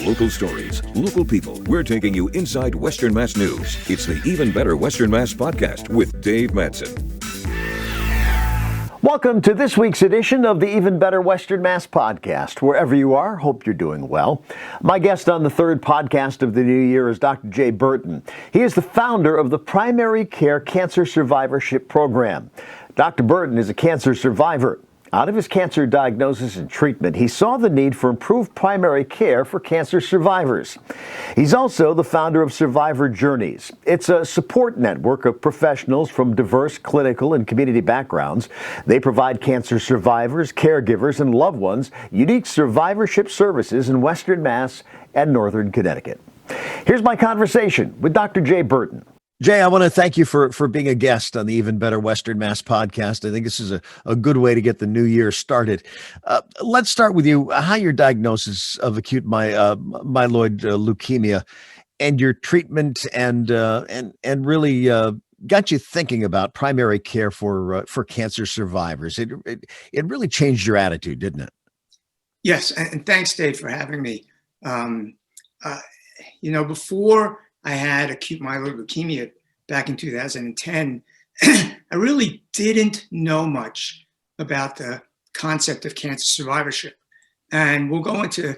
Local stories, local people. We're taking you inside Western Mass news. It's the Even Better Western Mass podcast with Dave Madsen. Welcome to this week's edition of the Even Better Western Mass podcast. Wherever you are, hope you're doing well. My guest on the third podcast of the new year is Dr. Jay Burton. He is the founder of the Primary Care Cancer Survivorship Program. Dr. Burton is a cancer survivor. Out of his cancer diagnosis and treatment, he saw the need for improved primary care for cancer survivors. He's also the founder of Survivor Journeys. It's a support network of professionals from diverse clinical and community backgrounds. They provide cancer survivors, caregivers, and loved ones unique survivorship services in Western Mass and Northern Connecticut. Here's my conversation with Dr. Jay Burton. Jay, I want to thank you for being a guest on the Even Better Western Mass podcast. I think this is a good way to get the new year started. Let's start with you. How your diagnosis of acute myeloid leukemia and your treatment and really got you thinking about primary care for cancer survivors. It really changed your attitude, didn't it? Yes, and thanks, Dave, for having me. Before I had acute myeloid leukemia back in 2010, I really didn't know much about the concept of cancer survivorship. And we'll go into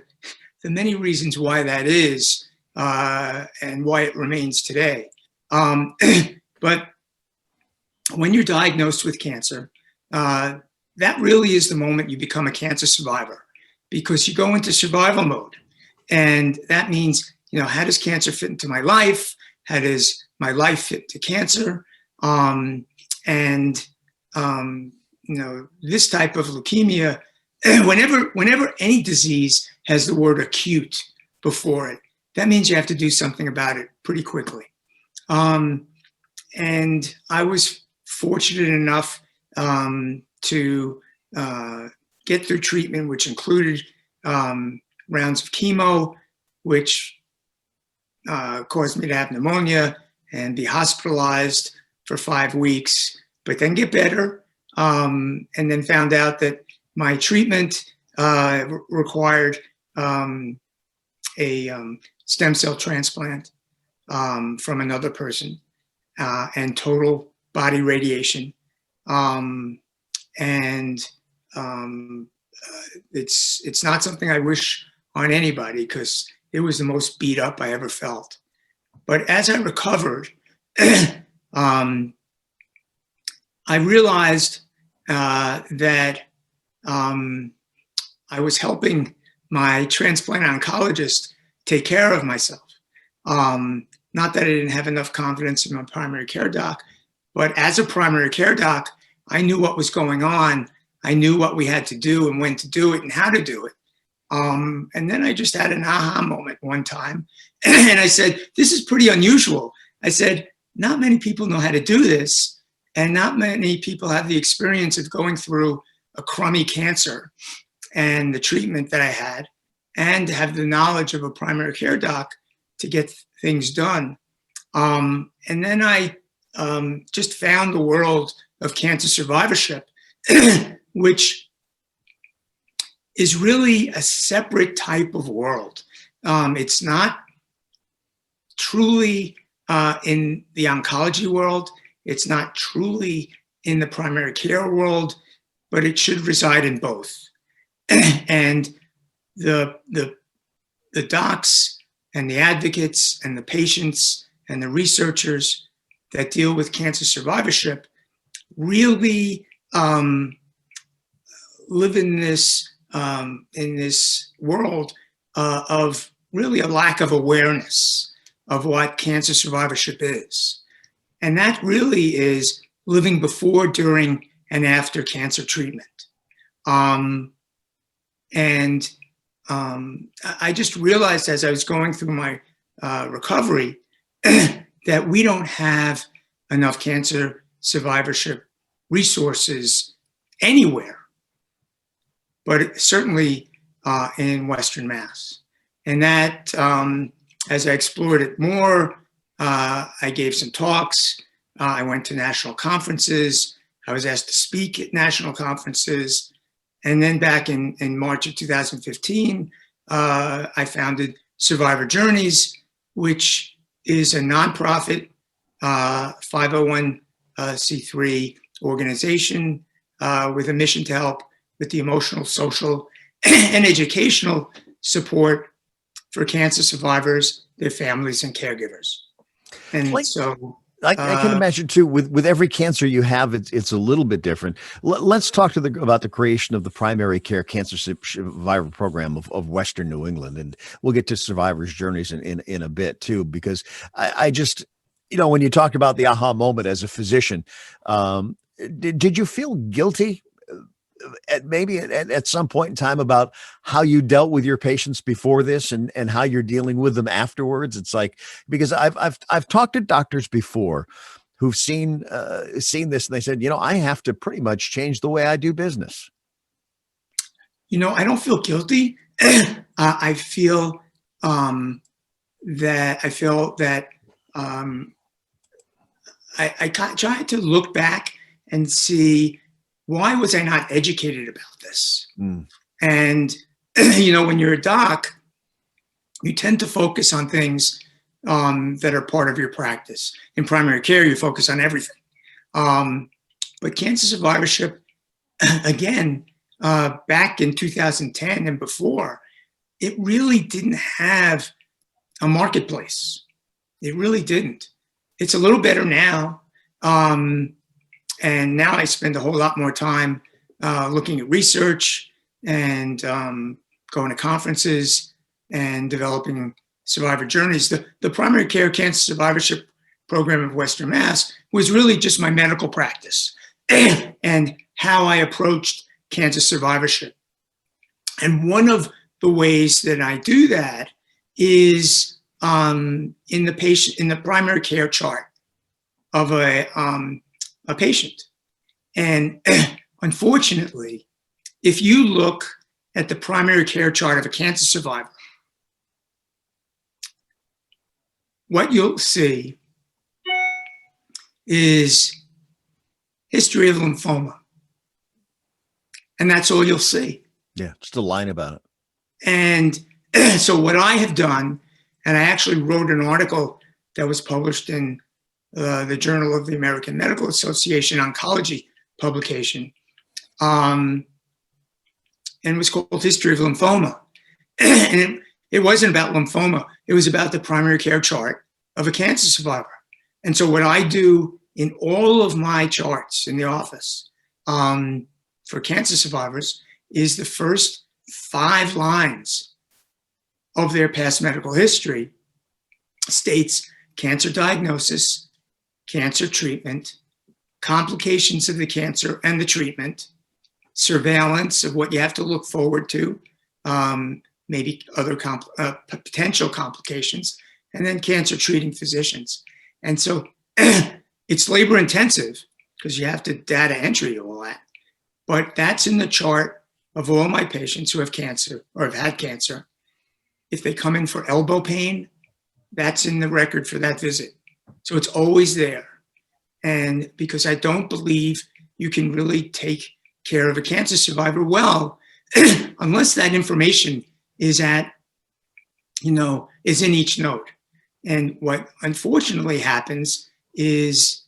the many reasons why that is and why it remains today. But when you're diagnosed with cancer, that really is the moment you become a cancer survivor, because you go into survival mode. And that means, how does cancer fit into my life? How does my life fit to cancer? This type of leukemia, whenever any disease has the word acute before it, that means you have to do something about it pretty quickly. And I was fortunate enough to get through treatment, which included rounds of chemo, which caused me to have pneumonia and be hospitalized for 5 weeks, but then get better. And then found out that my treatment required a stem cell transplant from another person and total body radiation. It's not something I wish on anybody, because it was the most beat up I ever felt. But as I recovered, I realized that I was helping my transplant oncologist take care of myself. Not that I didn't have enough confidence in my primary care doc, but as a primary care doc, I knew what was going on. I knew what we had to do and when to do it and how to do it. And then I just had an aha moment one time. And I said, this is pretty unusual. I said, not many people know how to do this. And not many people have the experience of going through a crummy cancer and the treatment that I had, and to have the knowledge of a primary care doc to get things done. And then I just found the world of cancer survivorship, which is really a separate type of world. It's not truly in the oncology world. It's not truly in the primary care world, but it should reside in both. And the docs and the advocates and the patients and the researchers that deal with cancer survivorship really live in this world of really a lack of awareness of what cancer survivorship is. And that really is living before, during, and after cancer treatment. I just realized as I was going through my recovery that we don't have enough cancer survivorship resources anywhere, but certainly in Western Mass. And that, as I explored it more, I gave some talks. I went to national conferences. I was asked to speak at national conferences. And then back in March of 2015, I founded Survivor Journeys, which is a nonprofit 501c3 organization with a mission to help with the emotional, social, and educational support for cancer survivors, their families, and caregivers. And I can imagine too, with every cancer you have, it's a little bit different. Let's talk about the creation of the primary care cancer survivor program of Western New England, and we'll get to survivors' journeys in a bit too, because I just, when you talked about the aha moment as a physician, did you feel guilty at some point in time about how you dealt with your patients before this and how you're dealing with them afterwards? It's like, because I've talked to doctors before who've seen this, and they said, I have to pretty much change the way I do business. I don't feel guilty. I feel that I tried to look back and see, why was I not educated about this? And, when you're a doc, you tend to focus on things that are part of your practice. In primary care, you focus on everything. But cancer survivorship, again, back in 2010 and before, it really didn't have a marketplace. It really didn't. It's a little better now. And now I spend a whole lot more time looking at research and going to conferences and developing survivor journeys. The primary care cancer survivorship program of Western Mass was really just my medical practice and how I approached cancer survivorship. And one of the ways that I do that is in the primary care chart of a patient. And unfortunately, if you look at the primary care chart of a cancer survivor, what you'll see is history of lymphoma. And that's all you'll see. Yeah, just a line about it. And so what I have done, and I actually wrote an article that was published in the Journal of the American Medical Association Oncology publication, and it was called History of Lymphoma. And it wasn't about lymphoma. It was about the primary care chart of a cancer survivor. And so what I do in all of my charts in the office for cancer survivors is the first 5 lines of their past medical history states cancer diagnosis, cancer treatment, complications of the cancer and the treatment, surveillance of what you have to look forward to, maybe other potential complications, and then cancer treating physicians. And so it's labor intensive because you have to data entry all that, but that's in the chart of all my patients who have cancer or have had cancer. If they come in for elbow pain, that's in the record for that visit. So it's always there. And because I don't believe you can really take care of a cancer survivor well, unless that information is is in each note. And what unfortunately happens is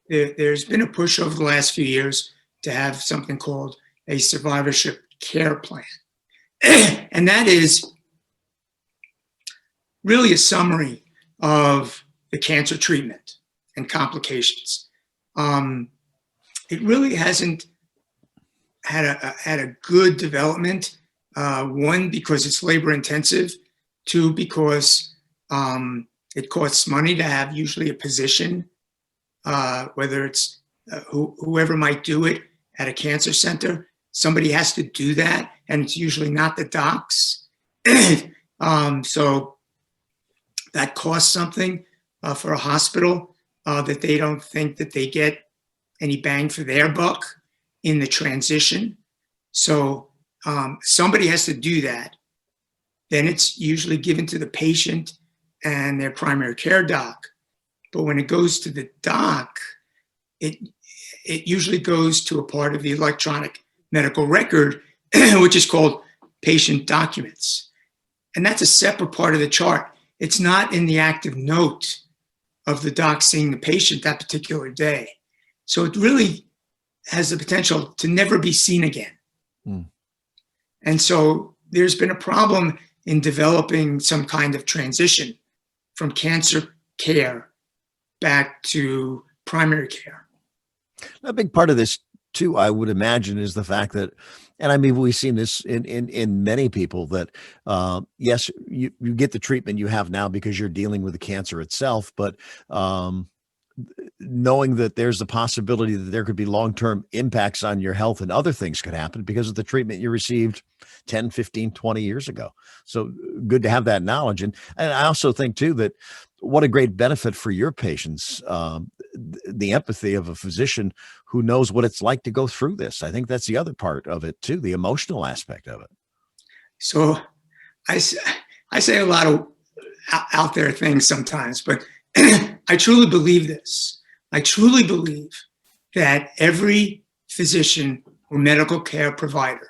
there's been a push over the last few years to have something called a survivorship care plan. And that is really a summary of the cancer treatment and complications. It really hasn't had a good development. One, because it's labor intensive. 2, because it costs money to have usually a physician, whether it's whoever might do it at a cancer center. Somebody has to do that, and it's usually not the docs. So that costs something for a hospital that they don't think that they get any bang for their buck in the transition. So somebody has to do that. Then it's usually given to the patient and their primary care doc. But when it goes to the doc, it usually goes to a part of the electronic medical record, which is called patient documents. And that's a separate part of the chart. It's not in the active note of the doc seeing the patient that particular day. So it really has the potential to never be seen again. Mm. And so there's been a problem in developing some kind of transition from cancer care back to primary care. A big part of this, too, I would imagine, is the fact that, and I mean, we've seen this in many people, that yes, you get the treatment you have now because you're dealing with the cancer itself, but knowing that there's the possibility that there could be long-term impacts on your health and other things could happen because of the treatment you received 10, 15, 20 years ago. So good to have that knowledge. And I also think, too, that what a great benefit for your patients, the empathy of a physician who knows what it's like to go through this. I think that's the other part of it, too, the emotional aspect of it. So I say a lot of out there things sometimes, but I truly believe this. I truly believe that every physician or medical care provider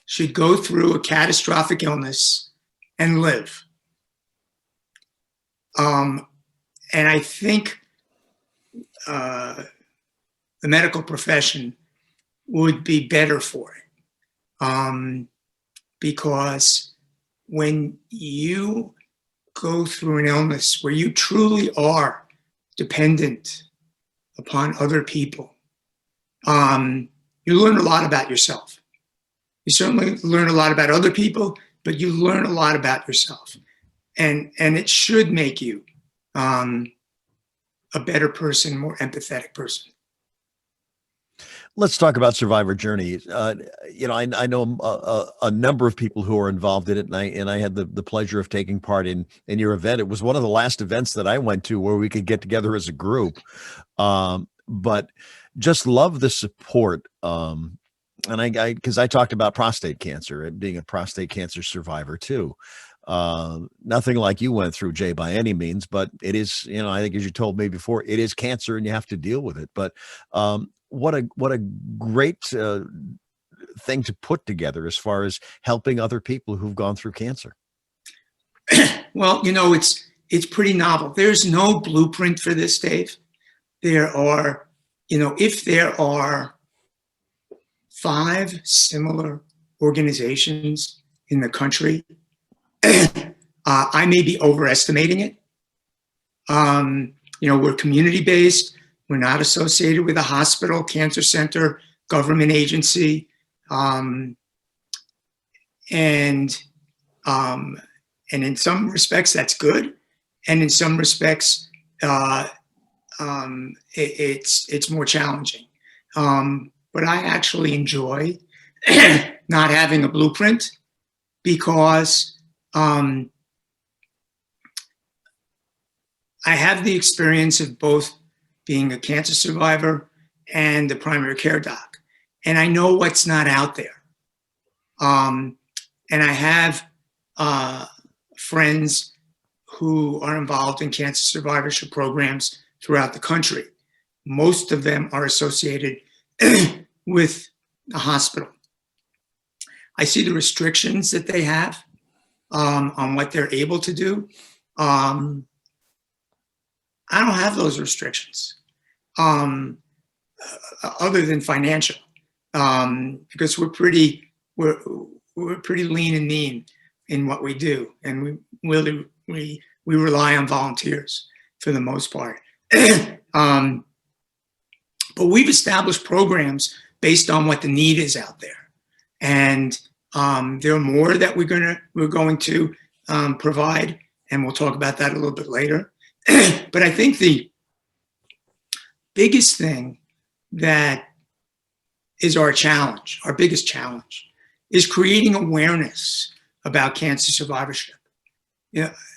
should go through a catastrophic illness and live. And I think the medical profession would be better for it. Because when you go through an illness where you truly are dependent upon other people, you learn a lot about yourself. You certainly learn a lot about other people, but you learn a lot about yourself. And it should make you a better person, more empathetic person. Let's talk about Survivor Journey. I know a number of people who are involved in it, and I had the pleasure of taking part in your event. It was one of the last events that I went to where we could get together as a group. But just love the support. And because I talked about prostate cancer and being a prostate cancer survivor too. Nothing like you went through, Jay, by any means, but it is, I think as you told me before, it is cancer and you have to deal with it. But what a great thing to put together as far as helping other people who've gone through cancer. Well, it's pretty novel. There's no blueprint for this, Dave. There are, if there are 5 similar organizations in the country, I may be overestimating it. We're community-based. We're not associated with a hospital, cancer center, government agency. And in some respects, that's good. And in some respects, it's more challenging. But I actually enjoy not having a blueprint because I have the experience of both being a cancer survivor and a primary care doc. And I know what's not out there. And I have friends who are involved in cancer survivorship programs throughout the country. Most of them are associated with a hospital. I see the restrictions that they have on what they're able to do. I don't have those restrictions, other than financial, because we're pretty lean and mean in what we do, and we rely on volunteers for the most part. But we've established programs based on what the need is out there, and there are more that we're going to provide, and we'll talk about that a little bit later. But I think the biggest thing that is our challenge, our biggest challenge, is creating awareness about cancer survivorship.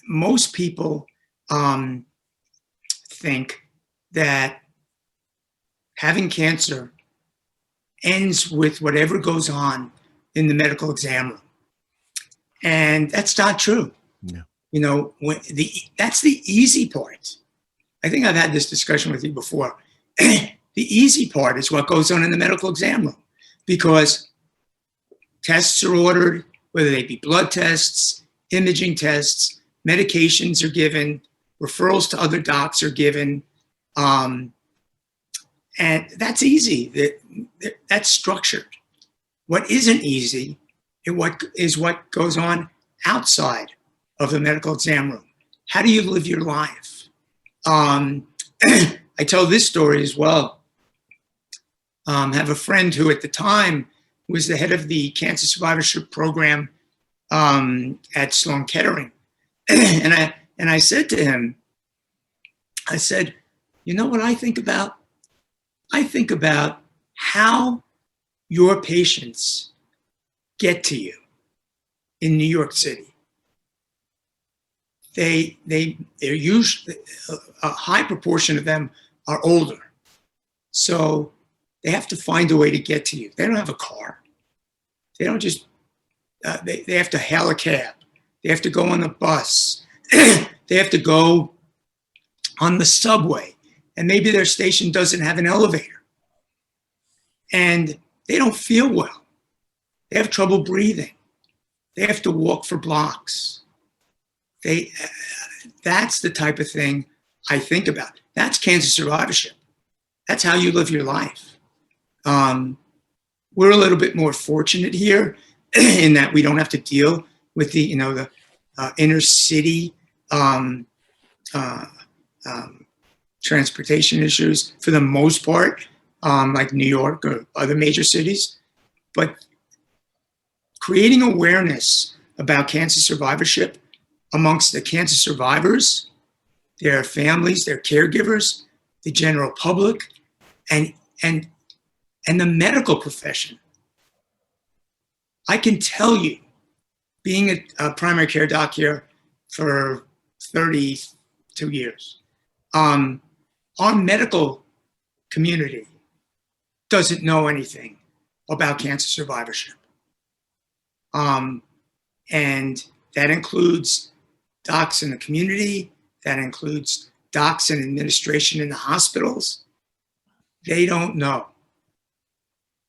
Most people think that having cancer ends with whatever goes on in the medical exam room. And that's not true. Yeah. That's the easy part. I think I've had this discussion with you before. The easy part is what goes on in the medical exam room. because tests are ordered, whether they be blood tests, imaging tests, medications are given, referrals to other docs are given, and that's easy. That's structured. What isn't easy is what goes on outside of the medical exam room. How do you live your life? I tell this story as well. Have a friend who at the time was the head of the cancer survivorship program at Sloan Kettering. And I said to him, I said, you know what I think about? I think about how your patients get to you in New York City. They're usually, a high proportion of them are older. So they have to find a way to get to you. They don't have a car. They don't just, they have to hail a cab. They have to go on the bus. They have to go on the subway. And maybe their station doesn't have an elevator. And they don't feel well. They have trouble breathing. They have to walk for blocks. That's the type of thing I think about. That's cancer survivorship. That's how you live your life. We're a little bit more fortunate here in that we don't have to deal with the inner city transportation issues for the most part, like New York or other major cities. But creating awareness about cancer survivorship amongst the cancer survivors, their families, their caregivers, the general public, and the medical profession. I can tell you, being a primary care doc here for 32 years, our medical community doesn't know anything about cancer survivorship. And that includes docs in the community, that includes docs and administration in the hospitals. They don't know.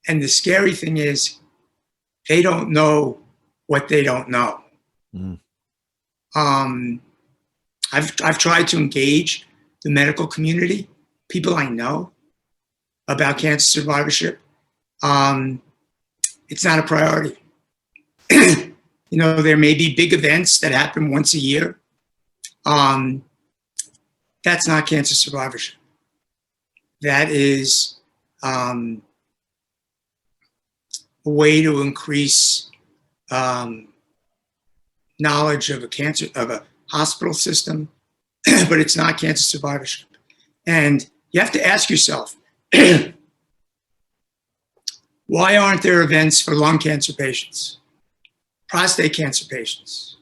And the scary thing is, they don't know what they don't know. Mm. I've tried to engage the medical community, people I know, about cancer survivorship. It's not a priority. There may be big events that happen once a year. That's not cancer survivorship. That is a way to increase knowledge of a hospital system, but it's not cancer survivorship. And you have to ask yourself, why aren't there events for lung cancer patients, prostate cancer patients,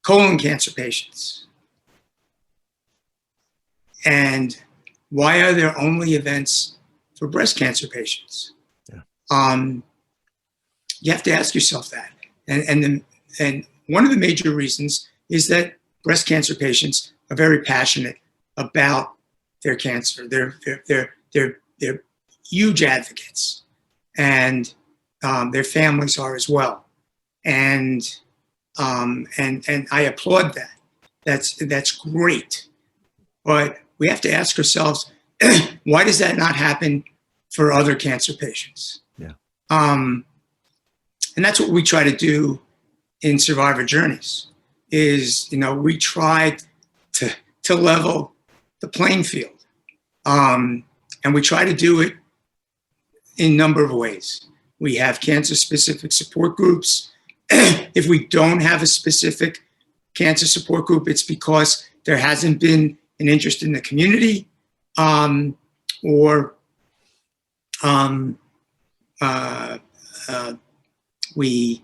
colon cancer patients? And why are there only events for breast cancer patients? Yeah. You have to ask yourself that. And one of the major reasons is that breast cancer patients are very passionate about their cancer. They're huge advocates, and their families are as well. And I applaud that. That's great. But we have to ask ourselves, why does that not happen for other cancer patients? Yeah. And that's what we try to do in Survivor Journeys. Is we try to level the playing field, and we try to do it in a number of ways. We have cancer-specific support groups. If we don't have a specific cancer support group, it's because there hasn't been an interest in the community, or we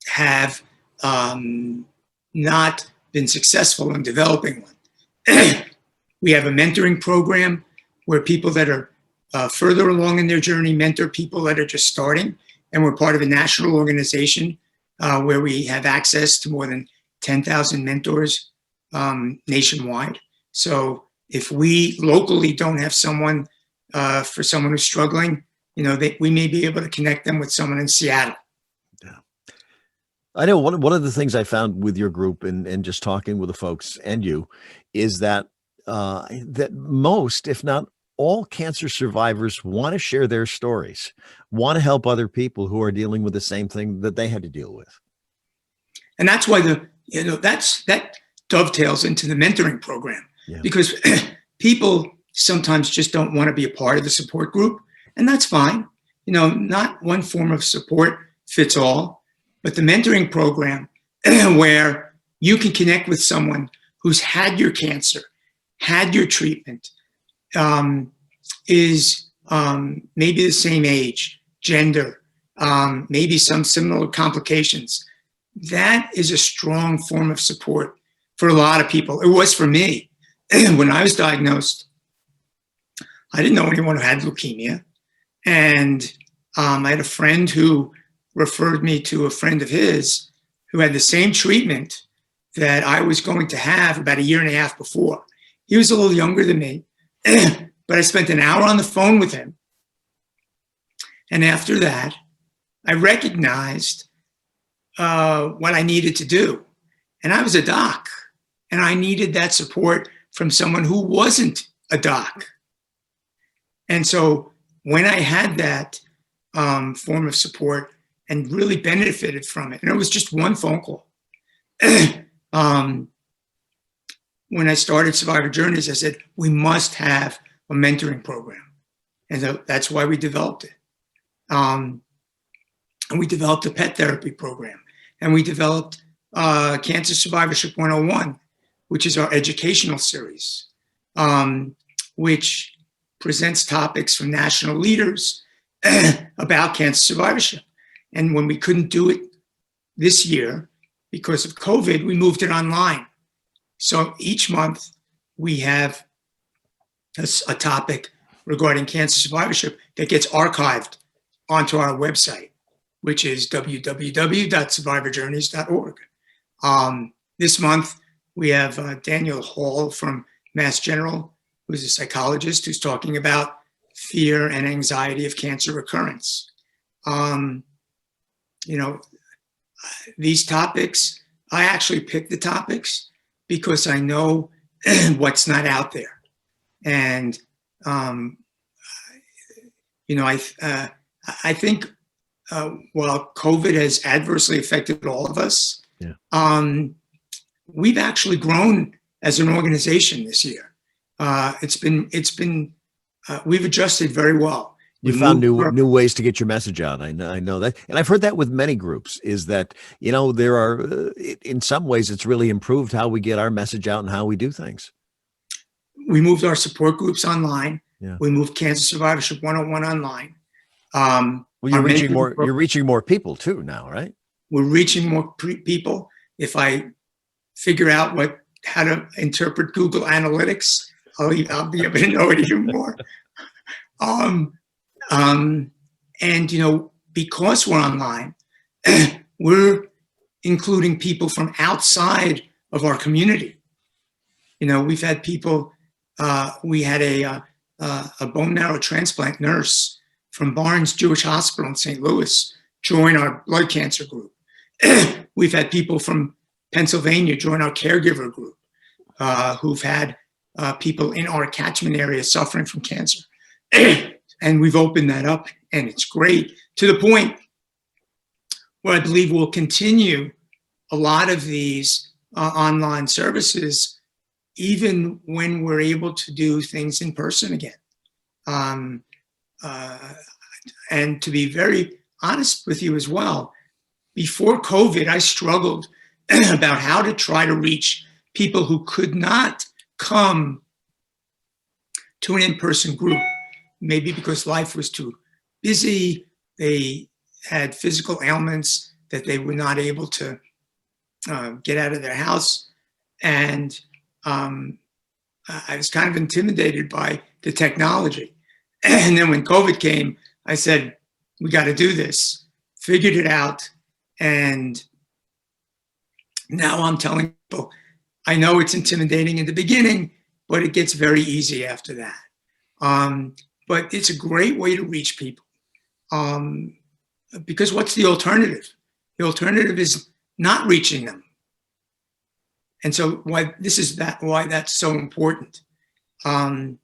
have not been successful in developing one. We have a mentoring program where people that are further along in their journey mentor people that are just starting, and we're part of a national organization where we have access to more than 10,000 mentors nationwide. So if we locally don't have someone for someone who's struggling, we may be able to connect them with someone in Seattle. Yeah. I know one of the things I found with your group and just talking with the folks and you is that that most, if not all, cancer survivors want to share their stories, want to help other people who are dealing with the same thing that they had to deal with. And that's why that dovetails into the mentoring program, because people sometimes just don't want to be a part of the support group, and that's fine. Not one form of support fits all, but the mentoring program where you can connect with someone who's had your cancer, had your treatment, is maybe the same age, gender, maybe some similar complications. That is a strong form of support for a lot of people. It was for me. When I was diagnosed, I didn't know anyone who had leukemia. And I had a friend who referred me to a friend of his who had the same treatment that I was going to have about a year and a half before. He was a little younger than me, but I spent an hour on the phone with him. And after that, I recognized what I needed to do. And I was a doc, and I needed that support from someone who wasn't a doc. And so when I had that form of support and really benefited from it, and it was just one phone call. When I started Survivor Journeys, I said, we must have a mentoring program. And that's why we developed it. And we developed a pet therapy program. And we developed Cancer Survivorship 101, which is our educational series, which presents topics from national leaders about cancer survivorship. And when we couldn't do it this year because of COVID, we moved it online. So each month we have a topic regarding cancer survivorship that gets archived onto our website, which is www.survivorjourneys.org. This month we have Daniel Hall from Mass General, who's a psychologist, who's talking about fear and anxiety of cancer recurrence. These topics, I actually pick the topics because I know what's not out there. And, I think while COVID has adversely affected all of us, we've actually grown as an organization this year. We've adjusted very well. You found new ways to get your message out. I know that. And I've heard that with many groups is that, there are, in some ways, it's really improved how we get our message out and how we do things. We moved our support groups online. Yeah. We moved Cancer Survivorship 101 online. Well, you're reaching more people too now, right? We're reaching more people. If I figure out how to interpret Google Analytics, I'll be able to know it even more. Because we're online, we're including people from outside of our community. We've had people. We had a bone marrow transplant nurse from Barnes Jewish Hospital in St. Louis join our blood cancer group. We've had people from Pennsylvania join our caregiver group who've had people in our catchment area suffering from cancer. And we've opened that up, and it's great, to the point where I believe we'll continue a lot of these online services even when we're able to do things in person again. And to be very honest with you as well, before COVID, I struggled about how to try to reach people who could not come to an in-person group, maybe because life was too busy, they had physical ailments that they were not able to get out of their house. And I was kind of intimidated by the technology. And then when COVID came, I said, we got to do this, figured it out. And now I'm telling people, I know it's intimidating in the beginning, but it gets very easy after that. but it's a great way to reach people. Because what's the alternative? The alternative is not reaching them. And so why that's so important. And,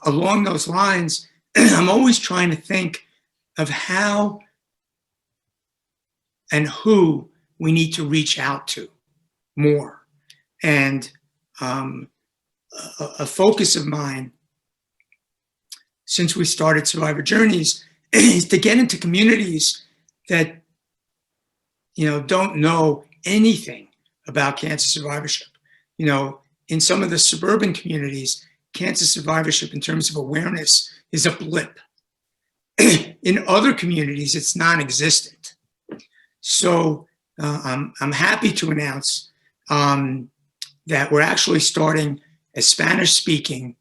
along those lines, I'm always trying to think of how and who we need to reach out to more. And a focus of mine since we started Survivor Journeys is to get into communities that, don't know anything about cancer survivorship. In some of the suburban communities, cancer survivorship in terms of awareness is a blip. In other communities, it's non-existent. So I'm happy to announce that we're actually starting a Spanish-speaking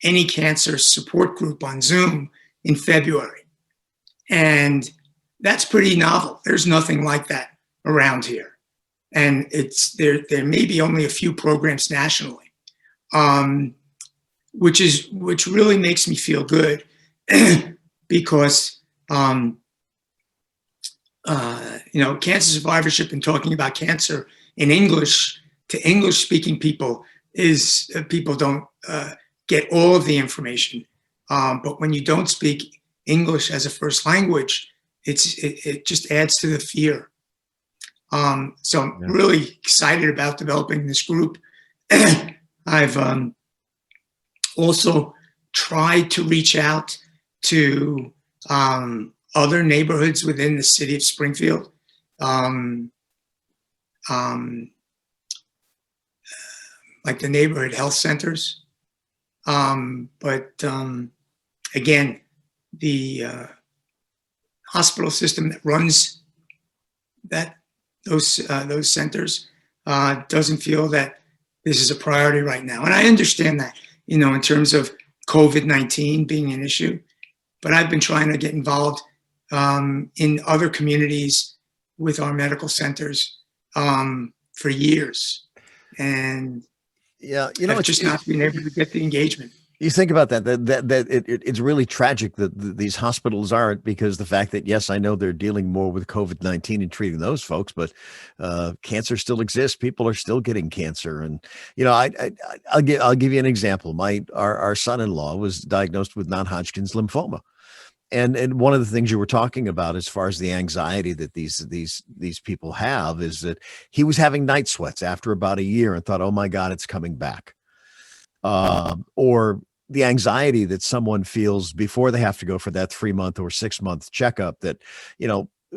any cancer support group on Zoom in February. And that's pretty novel. There's nothing like that around here. And there may be only a few programs nationally, which really makes me feel good because, cancer survivorship and talking about cancer in English to English-speaking people is people don't get all of the information. But when you don't speak English as a first language, it just adds to the fear. So I'm really excited about developing this group. I've also tried to reach out to other neighborhoods within the city of Springfield. Like the neighborhood health centers. But again, the hospital system that runs those centers doesn't feel that this is a priority right now. And I understand that, in terms of COVID-19 being an issue, but I've been trying to get involved in other communities with our medical centers for years. And I've just not been able to get the engagement. You think about that it's really tragic that these hospitals aren't, because the fact that, yes, I know they're dealing more with COVID-19 and treating those folks, but cancer still exists. People are still getting cancer. And, I'll give you an example. Our son-in-law was diagnosed with non-Hodgkin's lymphoma. And one of the things you were talking about as far as the anxiety that these people have is that he was having night sweats after about a year and thought, oh my God, it's coming back. Or the anxiety that someone feels before they have to go for that 3-month or 6-month checkup that,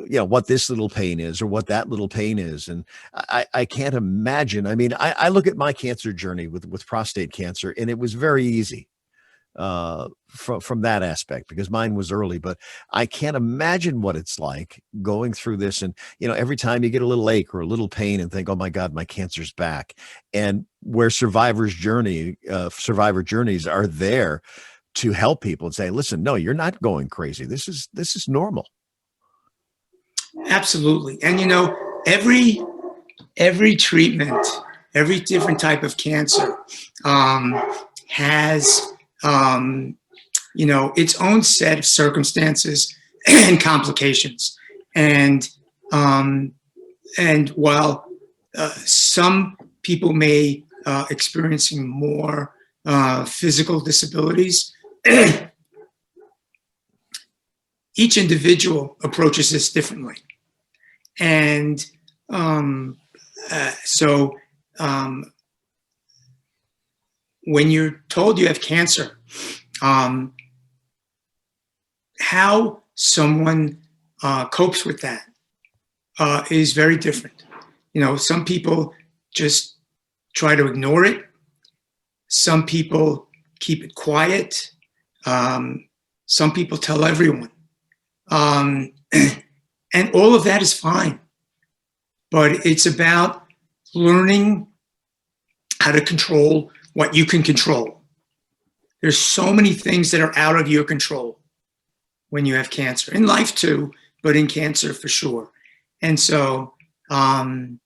what this little pain is or what that little pain is. And I can't imagine. I mean, I look at my cancer journey with prostate cancer, and it was very easy from that aspect because mine was early, but I can't imagine what it's like going through this. And, every time you get a little ache or a little pain and think, oh my God, my cancer's back. And where Survivor Journeys are there to help people and say, listen, no, you're not going crazy. This is normal. Absolutely. And, every treatment, every different type of cancer has its own set of circumstances and complications. And while some people may experiencing more physical disabilities, each individual approaches this differently. And so when you're told you have cancer, how someone copes with that is very different. Some people just try to ignore it. Some people keep it quiet. Some people tell everyone. And all of that is fine. But it's about learning how to control what you can control. There's so many things that are out of your control when you have cancer. In life too, but in cancer for sure. And so, I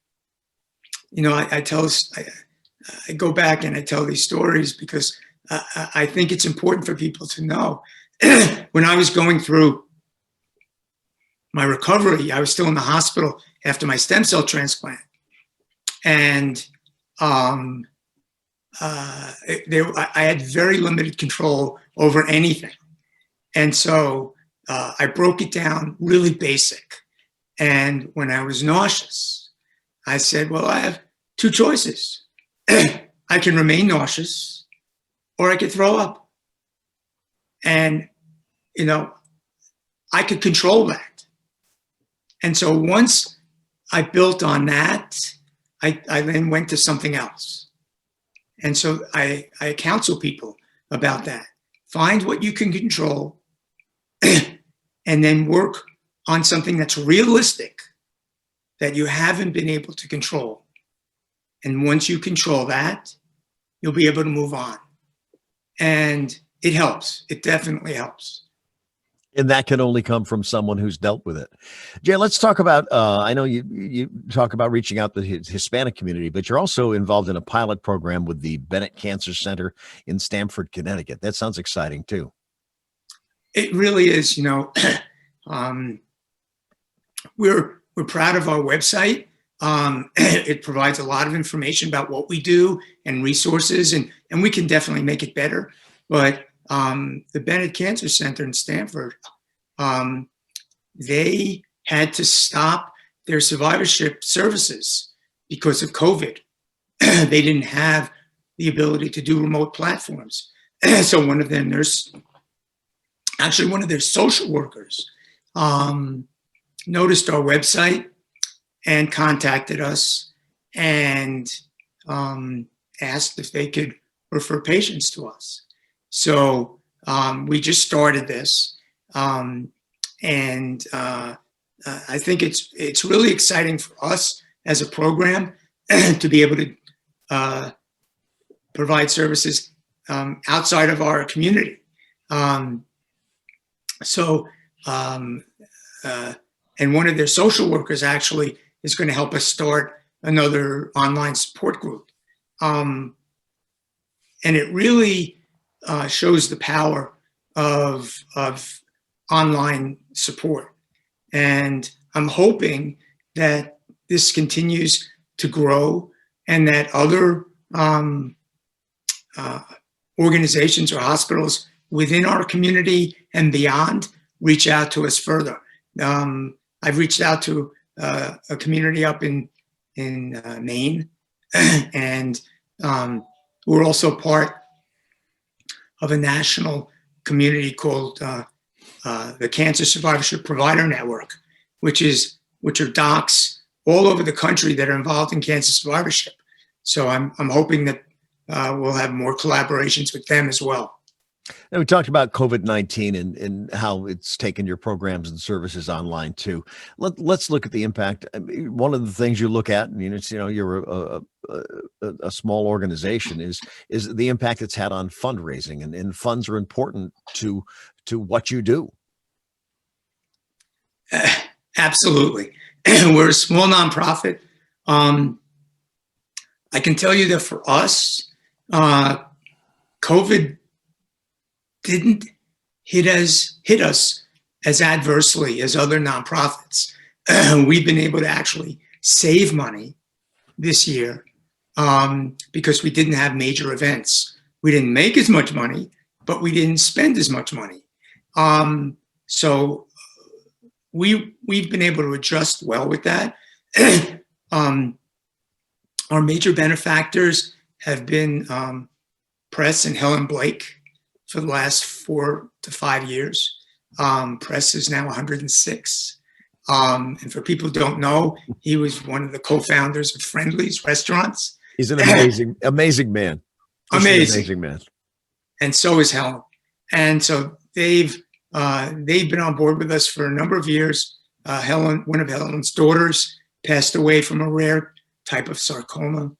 go back and I tell these stories because I think it's important for people to know. When I was going through my recovery, I was still in the hospital after my stem cell transplant. And I had very limited control over anything. And so I broke it down really basic. And when I was nauseous, I said, well, I have two choices. I can remain nauseous or I could throw up. And, you know, I could control that. And so once I built on that, I then went to something else. And so I counsel people about that. Find what you can control and then work on something that's realistic that you haven't been able to control. And once you control that, you'll be able to move on. And it helps. It definitely helps. And that can only come from someone who's dealt with it. Jay, let's talk about, I know you talk about reaching out to the Hispanic community, but you're also involved in a pilot program with the Bennett Cancer Center in Stamford, Connecticut. That sounds exciting too. It really is. You know, we're proud of our website. It provides a lot of information about what we do and resources, and we can definitely make it better. But the Bennett Cancer Center in Stanford, they had to stop their survivorship services because of COVID. They didn't have the ability to do remote platforms. So one of their social workers noticed our website and contacted us and asked if they could refer patients to us. So we just started this, and I think it's really exciting for us as a program to be able to provide services outside of our community. And one of their social workers actually is going to help us start another online support group. And it really shows the power of online support. And I'm hoping that this continues to grow and that other organizations or hospitals within our community and beyond reach out to us further. I've reached out to a community up in Maine, and we're also part of a national community called the Cancer Survivorship Provider Network, which are docs all over the country that are involved in cancer survivorship. So I'm hoping that we'll have more collaborations with them as well. And we talked about COVID-19 and how it's taken your programs and services online too. Let's look at the impact. I mean, one of the things you look at, and you're a small organization, is the impact it's had on fundraising, and funds are important to what you do. Absolutely. We're a small nonprofit. I can tell you that for us, COVID didn't hit us as adversely as other nonprofits. We've been able to actually save money this year because we didn't have major events. We didn't make as much money, but we didn't spend as much money. So we've been able to adjust well with that. Our major benefactors have been Press and Helen Blake for the last 4 to 5 years. Press is now 106. And for people who don't know, he was one of the co-founders of Friendly's Restaurants. He's an amazing man. Amazing man. And so is Helen. And so they've been on board with us for a number of years. Helen, one of Helen's daughters, passed away from a rare type of sarcoma.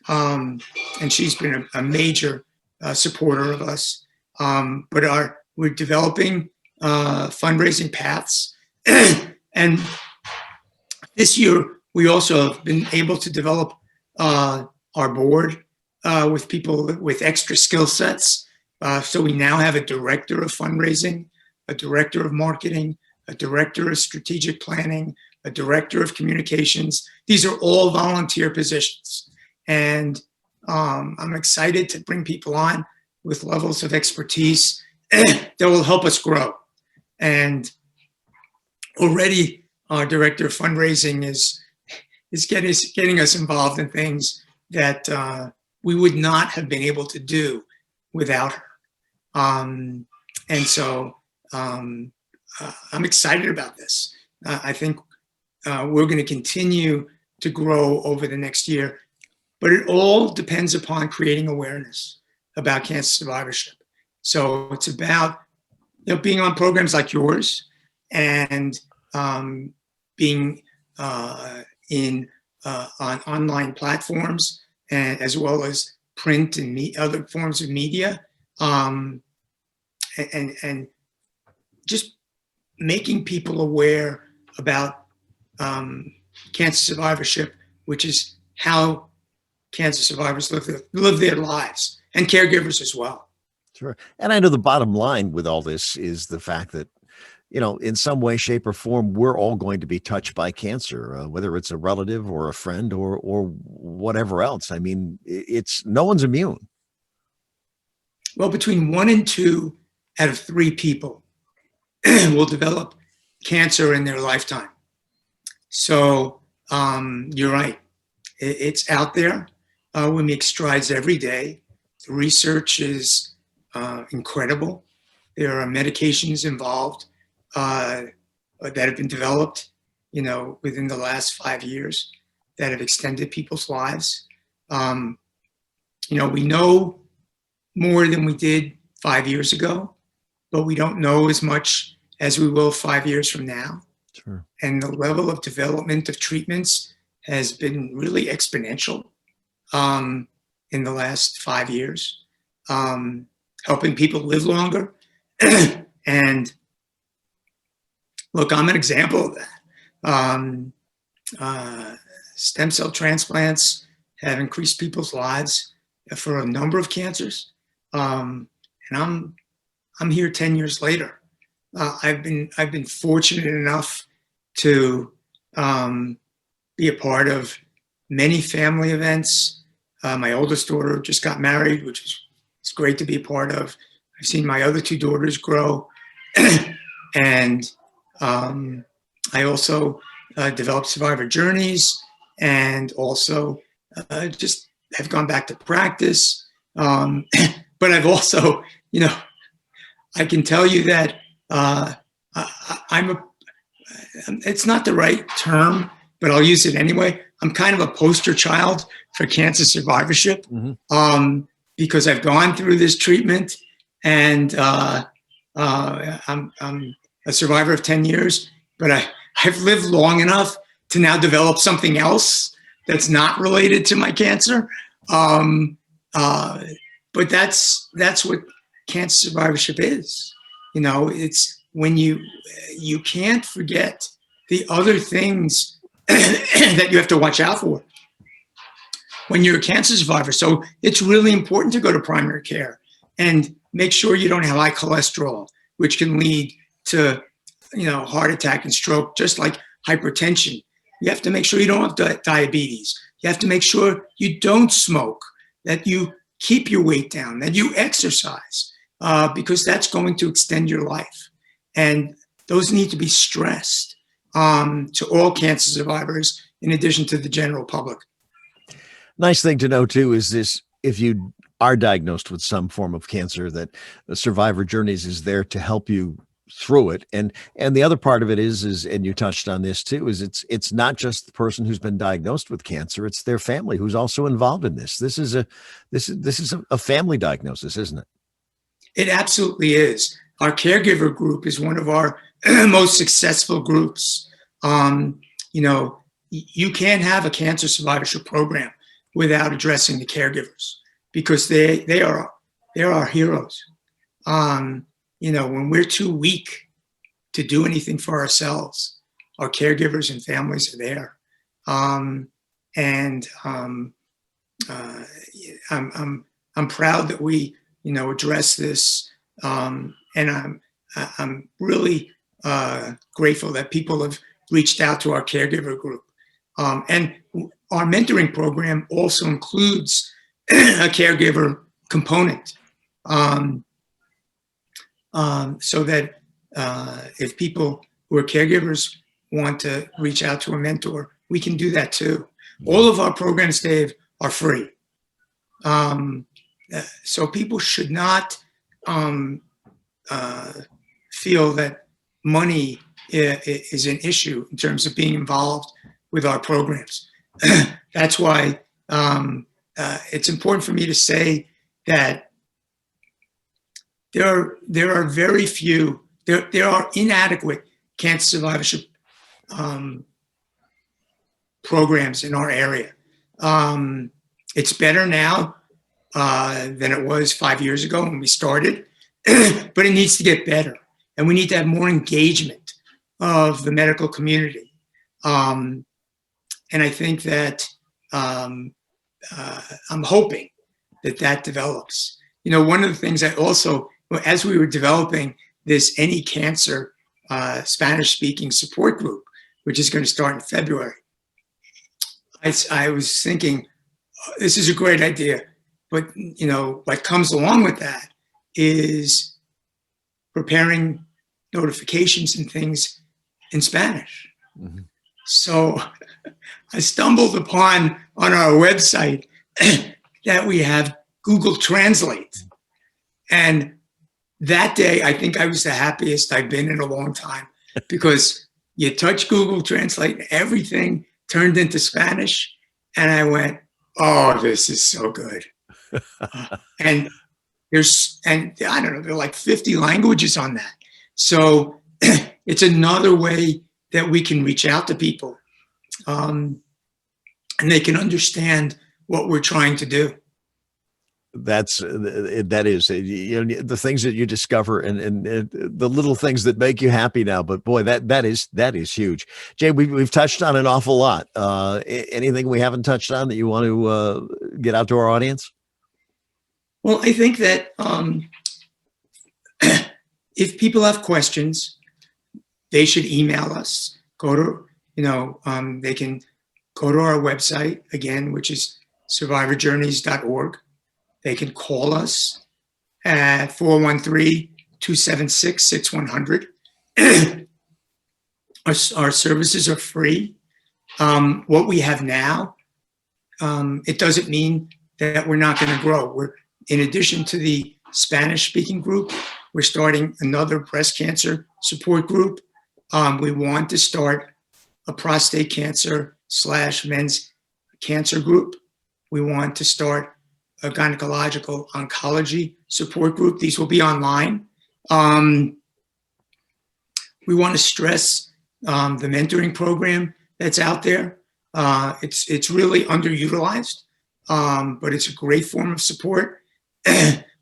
And she's been a major supporter of us. But we're developing fundraising paths. And this year, we also have been able to develop our board with people with extra skill sets So we now have a director of fundraising, a director of marketing, a director of strategic planning, a director of communications. These are all volunteer positions. And I'm excited to bring people on with levels of expertise that will help us grow. And already our director of fundraising is getting us involved in things that we would not have been able to do without her. And so I'm excited about this. I think we're going to continue to grow over the next year, but it all depends upon creating awareness about cancer survivorship. So it's about being on programs like yours and being on online platforms, and as well as print and other forms of media, and just making people aware about cancer survivorship, which is how cancer survivors live their lives, and caregivers as well. Sure. And I know the bottom line with all this is the fact that, in some way, shape, or form, we're all going to be touched by cancer, whether it's a relative or a friend or whatever else. I mean, no one's immune. Well, between 1 and 2 out of 3 people will develop cancer in their lifetime. So you're right. It's out there. We make strides every day. The research is incredible. There are medications involved that have been developed, within the last 5 years that have extended people's lives. We know more than we did 5 years ago, but we don't know as much as we will 5 years from now. Sure. And the level of development of treatments has been really exponential in the last 5 years, helping people live longer. And look, I'm an example of that. Stem cell transplants have increased people's lives for a number of cancers. And I'm here 10 years later. I've been fortunate enough to be a part of many family events. My oldest daughter just got married, which is great to be a part of. I've seen my other 2 daughters grow. And I also developed survivor journeys, and also just have gone back to practice. But I've also, I can tell you that it's not the right term, but I'll use it anyway. I'm kind of a poster child for cancer survivorship, because I've gone through this treatment, and I'm a survivor of 10 years, but I've lived long enough to now develop something else that's not related to my cancer. But that's what cancer survivorship is. It's when you can't forget the other things that you have to watch out for when you're a cancer survivor. So it's really important to go to primary care and make sure you don't have high cholesterol, which can lead to, heart attack and stroke, just like hypertension. You have to make sure you don't have diabetes. You have to make sure you don't smoke, that you keep your weight down, that you exercise, because that's going to extend your life. And those need to be stressed to all cancer survivors, in addition to the general public. Nice thing to know, too, is this: if you are diagnosed with some form of cancer, that Survivor Journeys is there to help you through it. And the other part of it is, and you touched on this too, is it's not just the person who's been diagnosed with cancer, it's their family who's also involved in this. This is a family diagnosis, isn't it? It absolutely is. Our caregiver group is one of our most successful groups. You can't have a cancer survivorship program without addressing the caregivers, because they are our heroes. When we're too weak to do anything for ourselves, our caregivers and families are there. I'm proud that we address this. And I'm really grateful that people have reached out to our caregiver group. And our mentoring program also includes a caregiver component, so that if people who are caregivers want to reach out to a mentor, we can do that too. All of our programs, Dave, are free. So people should not feel that money is an issue in terms of being involved with our programs. That's why it's important for me to say that there are very few, there are inadequate cancer survivorship programs in our area. It's better now than it was 5 years ago when we started, but it needs to get better. And we need to have more engagement of the medical community. And I think that I'm hoping that develops. One of the things I also, as we were developing this Any Cancer Spanish-speaking support group, which is going to start in February, I was thinking, this is a great idea, but what comes along with that is preparing notifications and things in Spanish. Mm-hmm. So I stumbled upon on our website that we have Google Translate. And that day, I think I was the happiest I've been in a long time, because you touch Google Translate, everything turned into Spanish. And I went, oh, this is so good. And I don't know, there are like 50 languages on that. So it's another way that we can reach out to people, and they can understand what we're trying to do. That is the things that you discover and the little things that make you happy now. But boy, that is huge. Jay, we've touched on an awful lot. Anything we haven't touched on that you want to get out to our audience? Well, I think that if people have questions, they should email us. They can go to our website again, which is survivorjourneys.org. They can call us at 413-276-6100. Our services are free. What we have now, it doesn't mean that we're not going to grow. In addition to the Spanish-speaking group, we're starting another breast cancer support group. We want to start a prostate cancer / men's cancer group. We want to start a gynecological oncology support group. These will be online. We want to stress the mentoring program that's out there. It's really underutilized, but it's a great form of support.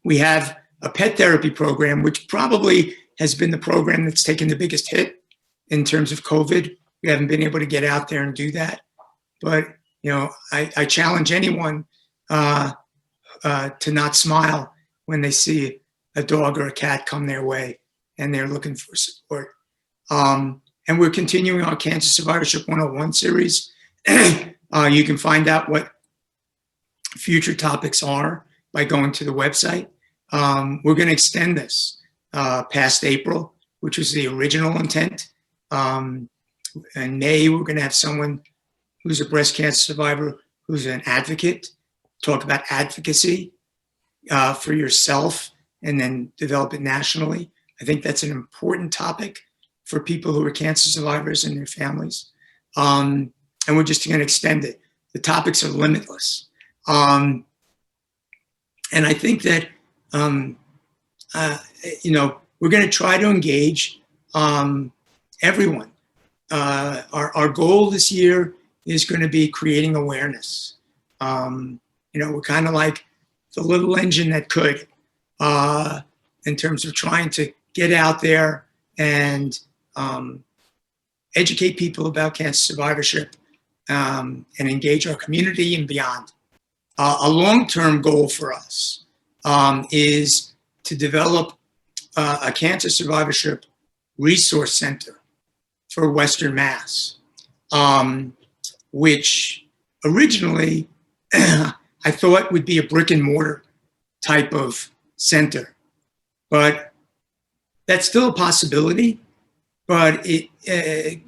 We have a pet therapy program, which probably has been the program that's taken the biggest hit in terms of COVID. We haven't been able to get out there and do that. But, I challenge anyone to not smile when they see a dog or a cat come their way and they're looking for support. And we're continuing our Cancer Survivorship 101 series. You can find out what future topics are by going to the website. We're going to extend this past April, which was the original intent. In May, we're going to have someone who's a breast cancer survivor, who's an advocate, talk about advocacy for yourself and then develop it nationally. I think that's an important topic for people who are cancer survivors and their families. And we're just going to extend it. The topics are limitless. And I think that, we're going to try to engage everyone. Our goal this year is going to be creating awareness. We're kind of like the little engine that could, in terms of trying to get out there and educate people about cancer survivorship and engage our community and beyond. A long-term goal for us is to develop a cancer survivorship resource center for Western Mass, which originally I thought would be a brick and mortar type of center, but that's still a possibility. But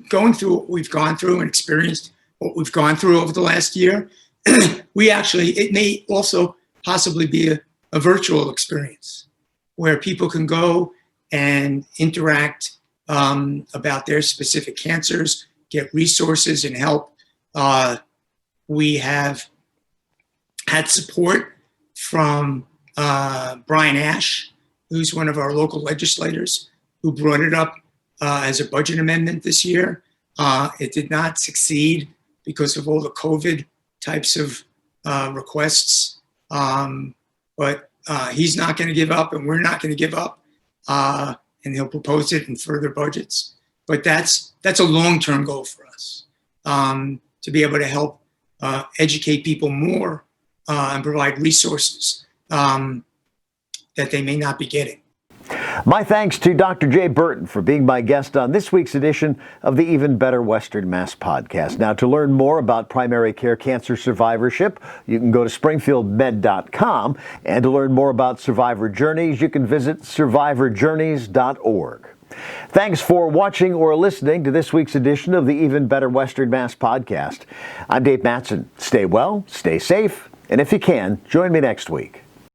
going through what we've gone through and experienced what we've gone through over the last year, it may also possibly be a virtual experience where people can go and interact about their specific cancers, get resources and help. We have had support from Brian Ash, who's one of our local legislators, who brought it up as a budget amendment this year. It did not succeed because of all the COVID types of requests. But he's not going to give up, and we're not going to give up. And he'll propose it in further budgets. But that's a long-term goal for us, to be able to help educate people more and provide resources that they may not be getting. My thanks to Dr. Jay Burton for being my guest on this week's edition of the Even Better Western Mass podcast. Now, to learn more about primary care cancer survivorship, you can go to springfieldmed.com. And to learn more about survivor journeys, you can visit survivorjourneys.org. Thanks for watching or listening to this week's edition of the Even Better Western Mass podcast. I'm Dave Madsen. Stay well, stay safe, and if you can, join me next week.